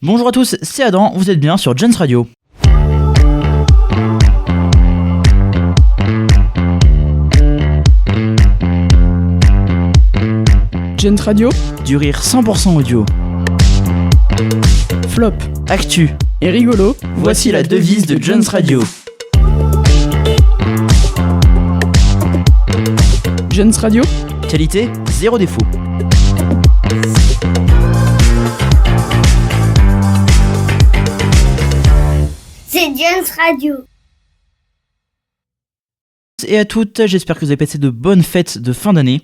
Bonjour à tous, c'est Adam, vous êtes bien sur Gens Radio. Gens Radio, Du rire 100% audio. flop Actu, et rigolo, voici la devise de Gens Radio. Gens Radio, Qualité, zéro défaut. C'est Gens Radio. Et à toutes, j'espère que vous avez passé de bonnes fêtes de fin d'année.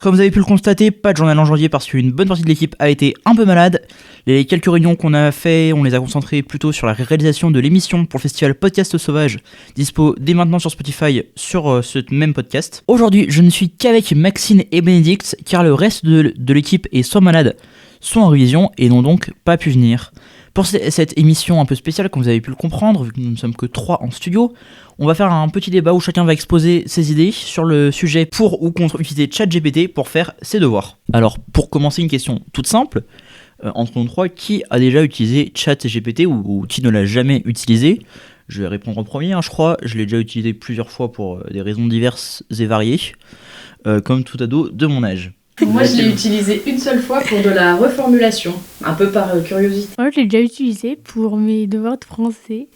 Comme vous avez pu le constater, pas de journal en janvier parce qu'une bonne partie de l'équipe a été un peu malade. Les quelques réunions qu'on a fait, on les a concentrées plutôt sur la réalisation de l'émission pour le festival Podcast Sauvage, dispo dès maintenant sur Spotify sur ce même podcast. Aujourd'hui, je ne suis qu'avec Maxine et Bénédicte car le reste de l'équipe est soit malade, soit en révision et n'ont donc pas pu venir. Pour cette émission un peu spéciale, comme vous avez pu le comprendre, vu que nous ne sommes que 3 en studio, on va faire un petit débat où chacun va exposer ses idées sur le sujet pour ou contre utiliser ChatGPT pour faire ses devoirs. Alors, pour commencer, une question toute simple. Entre nous 3, qui a déjà utilisé ChatGPT ou qui ne l'a jamais utilisé ? Je vais répondre en premier, je crois. Je l'ai déjà utilisé plusieurs fois pour des raisons diverses et variées, comme tout ado de mon âge. Moi, je l'ai utilisé une seule fois pour de la reformulation, un peu par curiosité. Moi, je l'ai déjà utilisé pour mes devoirs de français.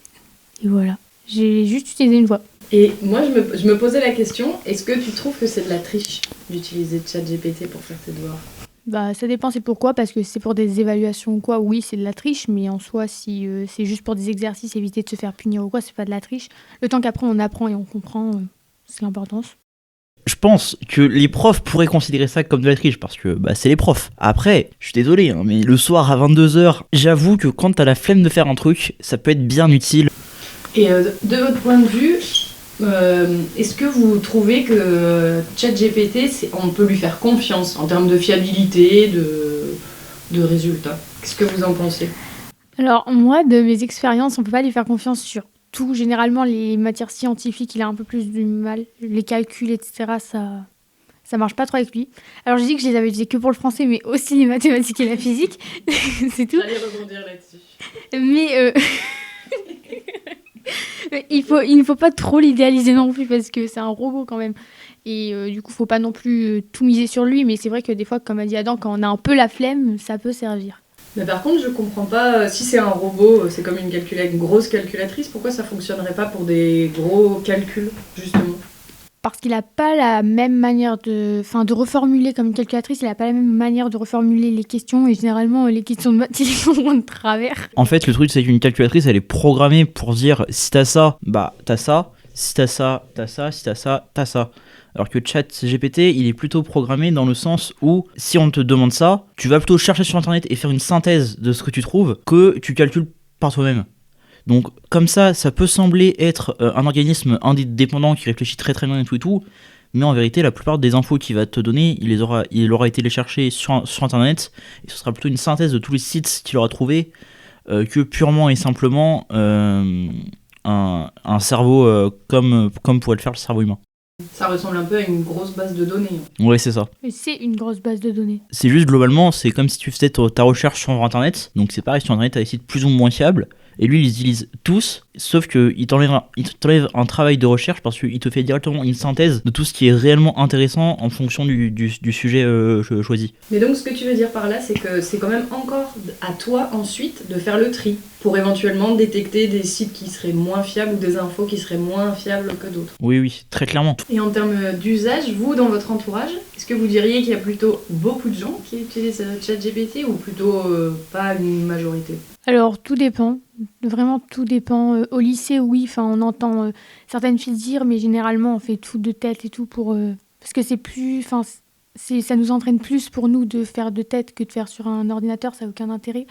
Et voilà. J'ai juste utilisé une fois. Et moi, je me posais la question, est-ce que tu trouves que c'est de la triche d'utiliser ChatGPT pour faire tes devoirs ? Bah, ça dépend, c'est pourquoi. Parce que si c'est pour des évaluations ou quoi, oui, c'est de la triche. Mais en soi, si c'est juste pour des exercices, éviter de se faire punir ou quoi, c'est pas de la triche. Le temps qu'après, on apprend et on comprend, c'est l'importance. Je pense que les profs pourraient considérer ça comme de la triche parce que c'est les profs. Après, je suis désolé, mais le soir à 22h, j'avoue que quand t'as la flemme de faire un truc, ça peut être bien utile. Et de votre point de vue, est-ce que vous trouvez que ChatGPT, on peut lui faire confiance en termes de fiabilité, de résultats ? Qu'est-ce que vous en pensez ? Alors, moi, de mes expériences, on peut pas lui faire confiance sur tout. Généralement, les matières scientifiques, il a un peu plus du mal. Les calculs, etc., ça marche pas trop avec lui. Alors, je dis que je les avais utilisés que pour le français, mais aussi les mathématiques et la physique. C'est tout. J'allais rebondir là-dessus. Mais il ne faut pas trop l'idéaliser non plus, parce que c'est un robot quand même. Et du coup, faut pas non plus tout miser sur lui. Mais c'est vrai que des fois, comme a dit Adam, quand on a un peu la flemme, ça peut servir. Mais par contre, je comprends pas, si c'est un robot, c'est comme une grosse calculatrice, pourquoi ça fonctionnerait pas pour des gros calculs, justement ? Parce qu'il n'a pas la même manière de reformuler comme une calculatrice, il n'a pas la même manière de reformuler les questions, et généralement, les questions de maths, ils vont de travers. En fait, le truc, c'est qu'une calculatrice, elle est programmée pour dire si t'as ça, t'as ça, si t'as ça, t'as ça, si t'as ça, t'as ça. Alors que ChatGPT, il est plutôt programmé dans le sens où, si on te demande ça, tu vas plutôt chercher sur internet et faire une synthèse de ce que tu trouves que tu calcules par toi-même. Donc, comme ça peut sembler être un organisme indépendant qui réfléchit très très bien et tout, mais en vérité, la plupart des infos qu'il va te donner, il aura été les chercher sur internet, et ce sera plutôt une synthèse de tous les sites qu'il aura trouvés que purement et simplement un cerveau comme pourrait le faire le cerveau humain. Ça ressemble un peu à une grosse base de données. Ouais, c'est ça. Mais c'est une grosse base de données. C'est juste globalement, c'est comme si tu faisais ta recherche sur internet. Donc c'est pareil, sur internet, t'as des sites plus ou moins fiables. Et lui, il les utilise tous, sauf qu'il t'enlève un travail de recherche parce qu'il te fait directement une synthèse de tout ce qui est réellement intéressant en fonction du sujet choisi. Mais donc ce que tu veux dire par là, c'est que c'est quand même encore à toi ensuite de faire le tri pour éventuellement détecter des sites qui seraient moins fiables ou des infos qui seraient moins fiables que d'autres. Oui, très clairement. Et en termes d'usage, vous, dans votre entourage, est-ce que vous diriez qu'il y a plutôt beaucoup de gens qui utilisent ChatGPT ou plutôt pas une majorité ? Alors, tout dépend. Vraiment, tout dépend. Au lycée, oui, on entend certaines filles dire, mais généralement, on fait tout de tête et tout pour... parce que c'est plus... ça nous entraîne plus pour nous de faire de tête que de faire sur un ordinateur, ça n'a aucun intérêt.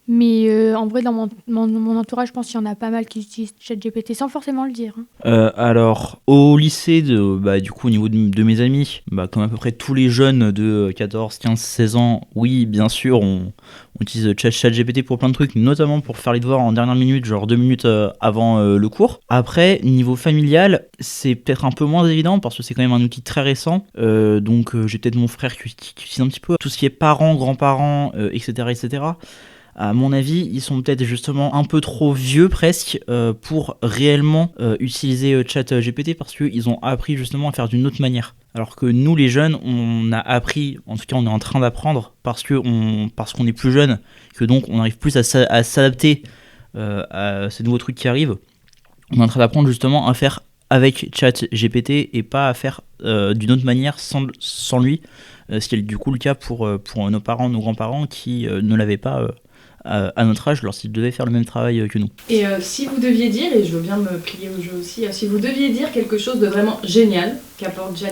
Mais en vrai, dans mon entourage, je pense qu'il y en a pas mal qui utilisent ChatGPT sans forcément le dire. Alors, au lycée, du coup, au niveau de mes amis, comme à peu près tous les jeunes de 14, 15, 16 ans, oui, bien sûr, on utilise ChatGPT pour plein de trucs, notamment pour faire les devoirs en dernière minute, genre 2 minutes avant le cours. Après, niveau familial, c'est peut-être un peu moins évident parce que c'est quand même un outil très récent. Donc, j'ai peut-être mon frère qui utilise un petit peu tout ce qui est parents, grands-parents, etc., etc. À mon avis, ils sont peut-être justement un peu trop vieux presque pour réellement utiliser ChatGPT parce qu'ils ont appris justement à faire d'une autre manière. Alors que nous, les jeunes, on a appris, en tout cas on est en train d'apprendre parce qu'on est plus jeune, que donc on arrive plus à s'adapter à ces nouveaux trucs qui arrivent. On est en train d'apprendre justement à faire avec ChatGPT et pas à faire d'une autre manière sans lui, ce qui est du coup le cas pour nos parents, nos grands-parents qui ne l'avaient pas à notre âge lorsqu'ils devaient faire le même travail que nous. Et si vous deviez dire, et je veux bien me plier au jeu aussi, si vous deviez dire quelque chose de vraiment génial qu'apporte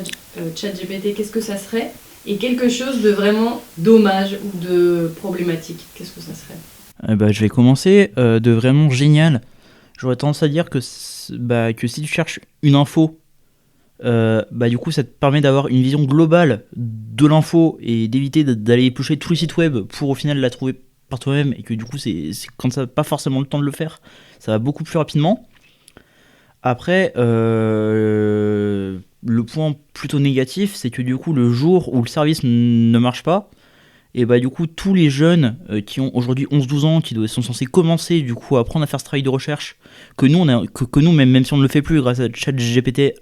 ChatGPT, qu'est-ce que ça serait? Et quelque chose de vraiment dommage ou de problématique, qu'est-ce que ça serait? Je vais commencer de vraiment génial. J'aurais tendance à dire que si tu cherches une info, du coup ça te permet d'avoir une vision globale de l'info et d'éviter d'aller éplucher tous les sites web pour au final la trouver par toi-même, et que du coup c'est quand tu n'as pas forcément le temps de le faire, ça va beaucoup plus rapidement. Après, le point plutôt négatif, c'est que du coup le jour où le service ne marche pas, et du coup tous les jeunes qui ont aujourd'hui 11-12 ans, qui sont censés commencer du coup à apprendre à faire ce travail de recherche, que nous, même si on ne le fait plus grâce à ChatGPT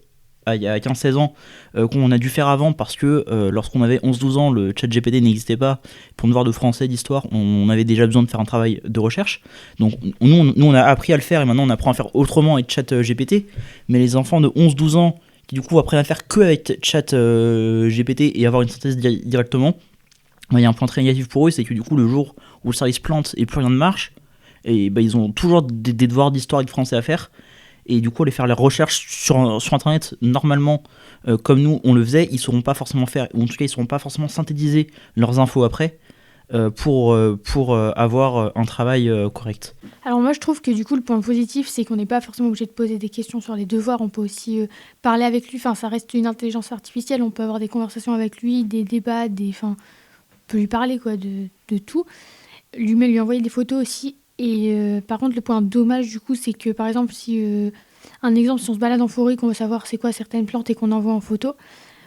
il y a 15-16 ans, qu'on a dû faire avant parce que lorsqu'on avait 11-12 ans, le ChatGPT n'existait pas. Pour devoir de français, d'histoire, on avait déjà besoin de faire un travail de recherche. Donc nous on a appris à le faire et maintenant on apprend à faire autrement avec ChatGPT. Mais les enfants de 11-12 ans qui du coup apprennent à faire que avec ChatGPT et avoir une synthèse directement, il y a un point très négatif pour eux, c'est que du coup le jour où le service plante et plus rien ne marche, et ils ont toujours des devoirs d'histoire et de français à faire. Et du coup, aller faire les recherches sur Internet, normalement, comme nous, on le faisait, ils ne sauront pas forcément faire, ou en tout cas, ils ne sauront pas forcément synthétiser leurs infos après pour avoir un travail correct. Alors moi, je trouve que du coup, le point positif, c'est qu'on n'est pas forcément obligé de poser des questions sur les devoirs. On peut aussi parler avec lui. Enfin, ça reste une intelligence artificielle. On peut avoir des conversations avec lui, des débats, on peut lui parler quoi, de tout. Lui envoyer des photos aussi. Et par contre, le point dommage, du coup, c'est que, par exemple, si on se balade en forêt, qu'on veut savoir c'est quoi certaines plantes et qu'on envoie en photo,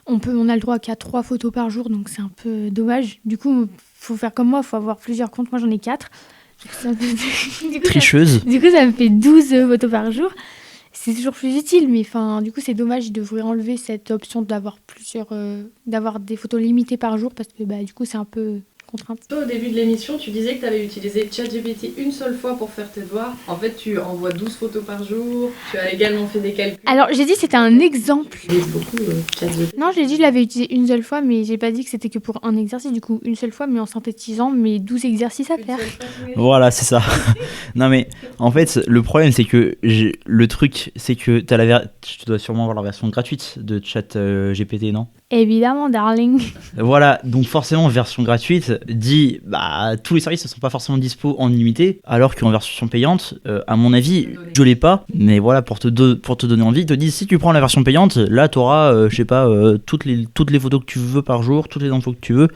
on a le droit qu'à 3 photos par jour, donc c'est un peu dommage. Du coup, faut faire comme moi, il faut avoir plusieurs comptes. Moi, j'en ai 4. Tricheuse. Du coup, ça me fait 12 photos par jour. C'est toujours plus utile, mais du coup, c'est dommage. Il devrait enlever cette option d'avoir d'avoir des photos limitées par jour, parce que du coup, c'est un peu contrainte. Toi, au début de l'émission, tu disais que tu avais utilisé ChatGPT une seule fois pour faire tes devoirs. En fait, tu envoies 12 photos par jour. Tu as également fait des calculs. Alors, j'ai dit que c'était un exemple. J'utilise beaucoup ChatGPT. Non, j'ai dit que je l'avais utilisé une seule fois, mais j'ai pas dit que c'était que pour un exercice. Du coup, une seule fois, mais en synthétisant mes 12 exercices à faire. Voilà, c'est ça. Non, mais en fait, le problème, c'est que le truc, c'est que tu dois sûrement avoir la version gratuite de ChatGPT, non ? Évidemment, darling. Voilà, donc forcément, version gratuite dit tous les services ne sont pas forcément dispo en illimité, alors qu'en version payante, à mon avis, je l'ai pas, mais voilà, pour te donner envie, ils te disent si tu prends la version payante, là tu auras, toutes les photos que tu veux par jour, toutes les infos que tu veux,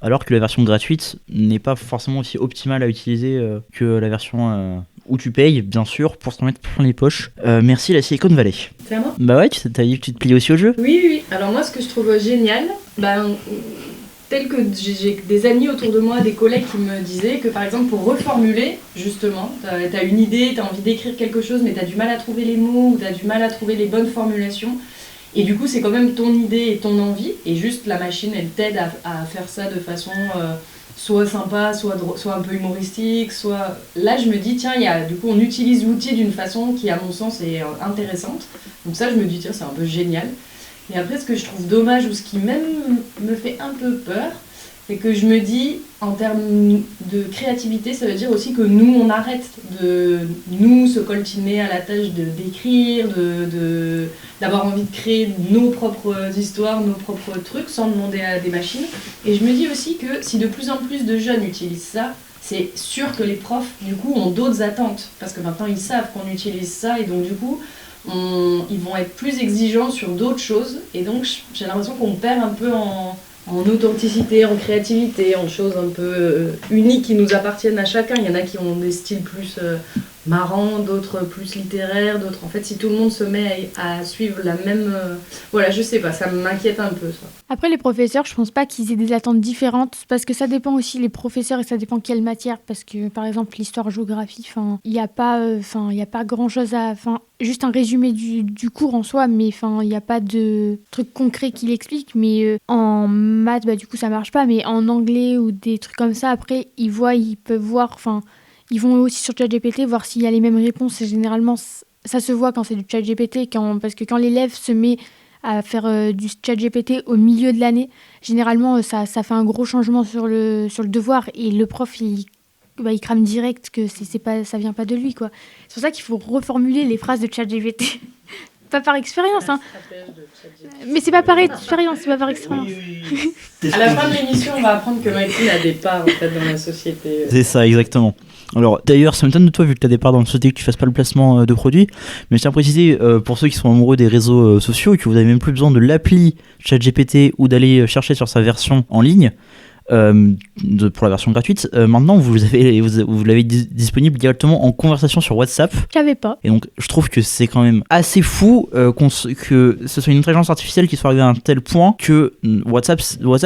alors que la version gratuite n'est pas forcément aussi optimale à utiliser que la version où tu payes, bien sûr, pour s'en mettre plein les poches. Merci la Silicon Valley. C'est à moi ? Bah ouais, t'as dit que tu te pliais aussi au jeu ? Oui. Alors moi, ce que je trouve génial, tel que j'ai des amis autour de moi, des collègues qui me disaient que par exemple pour reformuler, justement, t'as une idée, t'as envie d'écrire quelque chose, mais t'as du mal à trouver les mots, ou t'as du mal à trouver les bonnes formulations, et du coup c'est quand même ton idée et ton envie, et juste la machine elle t'aide à faire ça de façon soit sympa, soit un peu humoristique, soit... Là je me dis tiens, du coup on utilise l'outil d'une façon qui à mon sens est intéressante, donc ça je me dis tiens c'est un peu génial. Et après, ce que je trouve dommage ou ce qui même me fait un peu peur, c'est que je me dis, en termes de créativité, ça veut dire aussi que nous, on arrête de nous se coltiner à la tâche d'écrire, d'avoir envie de créer nos propres histoires, nos propres trucs, sans demander à des machines. Et je me dis aussi que si de plus en plus de jeunes utilisent ça, c'est sûr que les profs, du coup, ont d'autres attentes. Parce que maintenant, ils savent qu'on utilise ça, et donc du coup... ils vont être plus exigeants sur d'autres choses et donc j'ai l'impression qu'on perd un peu en authenticité, en créativité, en choses un peu uniques qui nous appartiennent à chacun. Il y en a qui ont des styles plus marrants, d'autres plus littéraires, d'autres... En fait, si tout le monde se met à suivre la même... Voilà, je sais pas, ça m'inquiète un peu, ça. Après, les professeurs, je pense pas qu'ils aient des attentes différentes, parce que ça dépend aussi les professeurs et ça dépend quelle matière. Parce que, par exemple, l'histoire-géographie, il n'y a pas grand-chose à... Juste un résumé du cours en soi, mais il n'y a pas de truc concret qui l'explique. Mais en maths, du coup, ça marche pas. Mais en anglais ou des trucs comme ça, après, ils peuvent voir... Ils vont aussi sur ChatGPT voir s'il y a les mêmes réponses. Et généralement, ça se voit quand c'est du ChatGPT, parce que quand l'élève se met à faire du ChatGPT au milieu de l'année, généralement, ça fait un gros changement sur le devoir. Et le prof, il crame direct que ça vient pas de lui, quoi. C'est pour ça qu'il faut reformuler les phrases de ChatGPT. Pas par expérience, hein. Mais c'est pas par expérience, c'est pas par expérience. Oui. À la fin de l'émission, on va apprendre que Maïtine a des parts en fait, dans la société. C'est ça, exactement. Alors d'ailleurs, ça m'étonne de toi vu que tu as des parts dans la société, que tu fasses pas le placement de produits. Mais je tiens à préciser, pour ceux qui sont amoureux des réseaux sociaux, que vous n'avez même plus besoin de l'appli ChatGPT ou d'aller chercher sur sa version en ligne. Pour la version gratuite, maintenant vous l'avez disponible directement en conversation sur WhatsApp. Je savais pas. Et donc je trouve que c'est quand même assez fou que ce soit une intelligence artificielle qui soit arrivée à un tel point que WhatsApp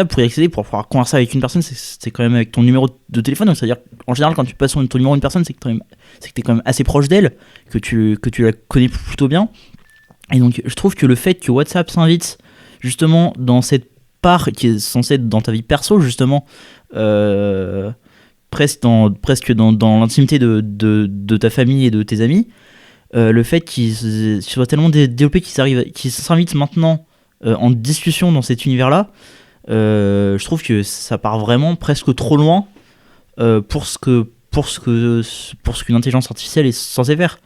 pour y accéder, pour pouvoir converser avec une personne, c'est quand même avec ton numéro de téléphone. Donc c'est-à-dire en général quand tu passes ton numéro à une personne, c'est que t'es quand même assez proche d'elle, que tu la connais plutôt bien. Et donc je trouve que le fait que WhatsApp s'invite justement dans cette part qui est censée être dans ta vie perso justement, presque dans l'intimité de ta famille et de tes amis, le fait qu'ils soient tellement développés qu'ils s'invitent maintenant en discussion dans cet univers là, je trouve que ça part vraiment presque trop loin pour ce qu'une intelligence artificielle est censée faire.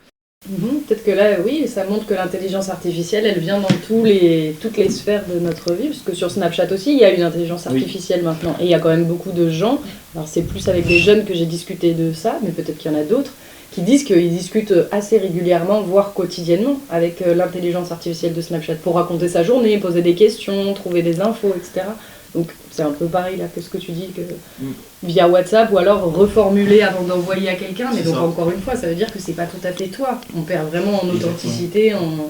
Peut-être que là, oui, ça montre que l'intelligence artificielle, elle vient dans toutes les sphères de notre vie, parce que sur Snapchat aussi, il y a une intelligence artificielle maintenant, et il y a quand même beaucoup de gens, alors c'est plus avec des jeunes que j'ai discuté de ça, mais peut-être qu'il y en a d'autres, qui disent qu'ils discutent assez régulièrement, voire quotidiennement, avec l'intelligence artificielle de Snapchat, pour raconter sa journée, poser des questions, trouver des infos, etc. Donc c'est un peu pareil là que ce que tu dis, que via WhatsApp, ou alors reformuler avant d'envoyer à quelqu'un, mais donc encore une fois, ça veut dire que c'est pas tout à fait toi. On perd vraiment en authenticité, en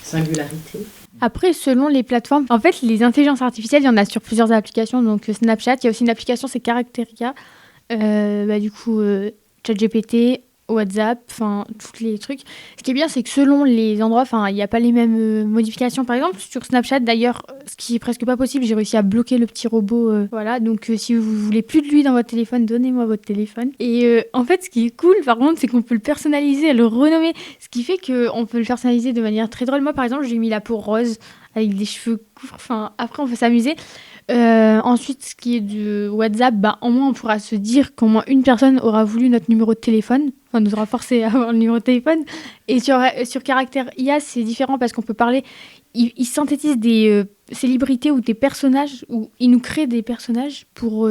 singularité. Après, selon les plateformes, en fait, les intelligences artificielles, il y en a sur plusieurs applications. Donc Snapchat, il y a aussi une application, c'est Characteria. ChatGPT, WhatsApp, tous les trucs. Ce qui est bien, c'est que selon les endroits, il n'y a pas les mêmes modifications. Par exemple, sur Snapchat, d'ailleurs, ce qui est presque pas possible, j'ai réussi à bloquer le petit robot. Voilà, donc si vous voulez plus de lui dans votre téléphone, donnez-moi votre téléphone. Et en fait, ce qui est cool, par contre, c'est qu'on peut le personnaliser, le renommer. Ce qui fait qu'on peut le personnaliser de manière très drôle. Moi, par exemple, j'ai mis la peau rose avec des cheveux courts. Après, on peut s'amuser. Ensuite, ce qui est de WhatsApp, au moins on pourra se dire qu'au moins une personne aura voulu notre numéro de téléphone, nous aura forcé à avoir le numéro de téléphone. Et sur Caractère IA, c'est différent parce qu'on peut parler, ils synthétisent des célébrités ou des personnages, ou ils nous créent des personnages pour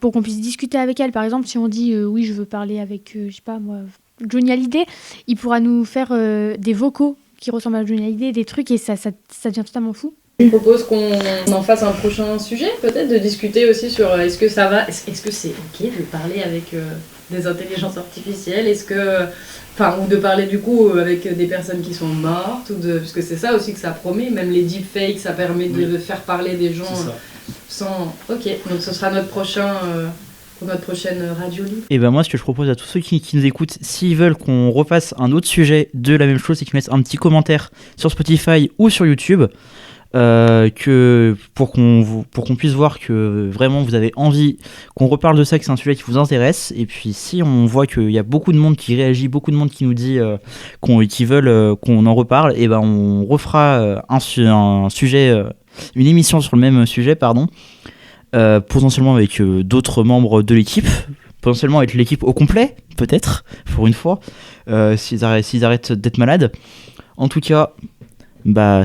qu'on puisse discuter avec elles. Par exemple, si on dit oui, je veux parler avec, je sais pas moi, Johnny Hallyday, il pourra nous faire des vocaux qui ressemblent à Johnny Hallyday, des trucs, et ça devient totalement fou. Je propose qu'on en fasse un prochain sujet, peut-être, de discuter aussi sur est-ce que ça va, est-ce que c'est ok de parler avec des intelligences artificielles, ou de parler du coup avec des personnes qui sont mortes, parce que c'est ça aussi que ça promet, même les deepfakes, ça permet de faire parler des gens sans... Ok, donc ce sera notre prochain... pour notre prochaine radio libre. Et moi, ce que je propose à tous ceux qui nous écoutent, s'ils veulent qu'on refasse un autre sujet de la même chose, c'est qu'ils mettent un petit commentaire sur Spotify ou sur YouTube, pour qu'on puisse voir que vraiment vous avez envie qu'on reparle de ça, que c'est un sujet qui vous intéresse. Et puis si on voit qu'il y a beaucoup de monde qui réagit, beaucoup de monde qui nous dit qu'ils veulent qu'on en reparle, et on refera un sujet, une émission sur le même sujet, potentiellement avec d'autres membres de l'équipe, potentiellement avec l'équipe au complet, peut-être, pour une fois, s'ils arrêtent d'être malades. En tout cas,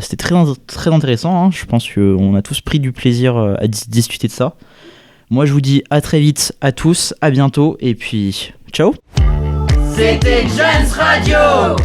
c'était très, très intéressant, hein. Je pense qu'on a tous pris du plaisir à discuter de ça. Moi, je vous dis à très vite à tous, à bientôt, et puis ciao. C'était Jeunes Radio.